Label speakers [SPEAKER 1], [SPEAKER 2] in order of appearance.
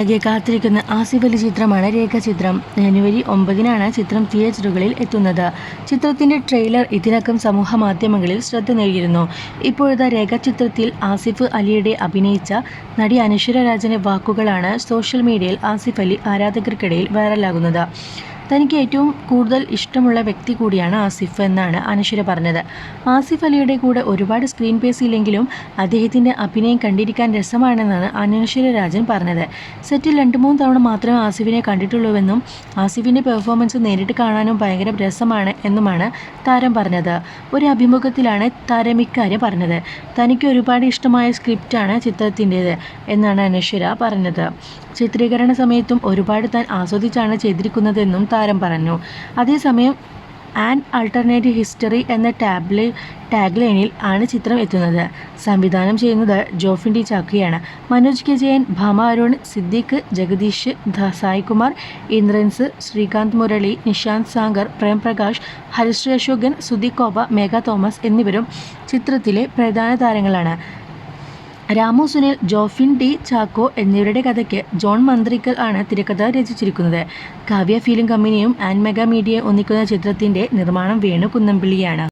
[SPEAKER 1] ആകെ കാത്തിരിക്കുന്ന ആസിഫ് അലി ചിത്രമാണ് രേഖാചിത്രം. ജനുവരി 9-നാണ് ചിത്രം തിയേറ്ററുകളിൽ എത്തുന്നത്. ചിത്രത്തിന്റെ ട്രെയിലർ ഇതിനകം സമൂഹ മാധ്യമങ്ങളിൽ ശ്രദ്ധ നേടിയിരുന്നു. ഇപ്പോഴത്തെ രേഖാചിത്രത്തിൽ ആസിഫ് അലിയുടെ അഭിനയിച്ച നടി അനശ്വര രാജന്റെ വാക്കുകളാണ് സോഷ്യൽ മീഡിയയിൽ ആസിഫ് അലി ആരാധകർക്കിടയിൽ വൈറലാകുന്നത്. തനിക്ക് ഏറ്റവും കൂടുതൽ ഇഷ്ടമുള്ള വ്യക്തി കൂടിയാണ് ആസിഫ് എന്നാണ് അനശ്വര പറഞ്ഞത്. ആസിഫ് അലിയുടെ കൂടെ ഒരുപാട് സ്ക്രീൻ പേസ് ഇല്ലെങ്കിലും അദ്ദേഹത്തിന്റെ അഭിനയം കണ്ടിരിക്കാൻ രസമാണെന്നാണ് അനശ്വര രാജൻ പറഞ്ഞത്. സെറ്റിൽ 2-3 തവണ മാത്രമേ ആസിഫിനെ കണ്ടിട്ടുള്ളൂവെന്നും ആസിഫിന്റെ പെർഫോമൻസ് നേരിട്ട് കാണാനും ഭയങ്കര രസമാണ് എന്നുമാണ് താരം പറഞ്ഞത്. ഒരു അഭിമുഖത്തിലാണ് താരം ഇക്കാര്യം പറഞ്ഞത്. തനിക്ക് ഒരുപാട് ഇഷ്ടമായ സ്ക്രിപ്റ്റാണ് ചിത്രത്തിൻ്റേത് എന്നാണ് അനശ്വര പറഞ്ഞത്. ചിത്രീകരണ സമയത്തും ഒരുപാട് താൻ ആസ്വദിച്ചാണ് ചെയ്തിരിക്കുന്നതെന്നും താരം പറഞ്ഞു. അതേസമയം ആൻ ആൾട്ടർനേറ്റീവ് ഹിസ്റ്ററി എന്ന ടാഗ്ലൈനിൽ ആണ് ചിത്രം എത്തുന്നത്. സംവിധാനം ചെയ്യുന്നത് ജോഫിൻ ടി ചാക്കോയാണ്. മനോജ് കെ ജയൻ, ഭാമ അരുൺ, സിദ്ദിഖ്, ജഗദീഷ്, സായികുമാർ, ഇന്ദ്രൻസ്, ശ്രീകാന്ത് മുരളി, നിശാന്ത് സാഗർ, പ്രേം പ്രകാശ്, ഹരിശ്രീ അശോകൻ, സുധീക് കോബ, മേഘ തോമസ് എന്നിവരും ചിത്രത്തിലെ പ്രധാന താരങ്ങളാണ്. രാമു സുനിൽ, ജോഫിൻ ടി ചാക്കോ എന്നിവരുടെ കഥയ്ക്ക് ജോൺ മന്ത്രിക്കൽ ആണ് തിരക്കഥ രചിച്ചിരിക്കുന്നത്. കാവ്യ ഫിലിം കമ്പനിയും ആൻഡ് മെഗാ മീഡിയയും ഒന്നിക്കുന്ന ചിത്രത്തിന്റെ നിർമ്മാണം വേണു കുന്നംപിള്ളിയാണ്.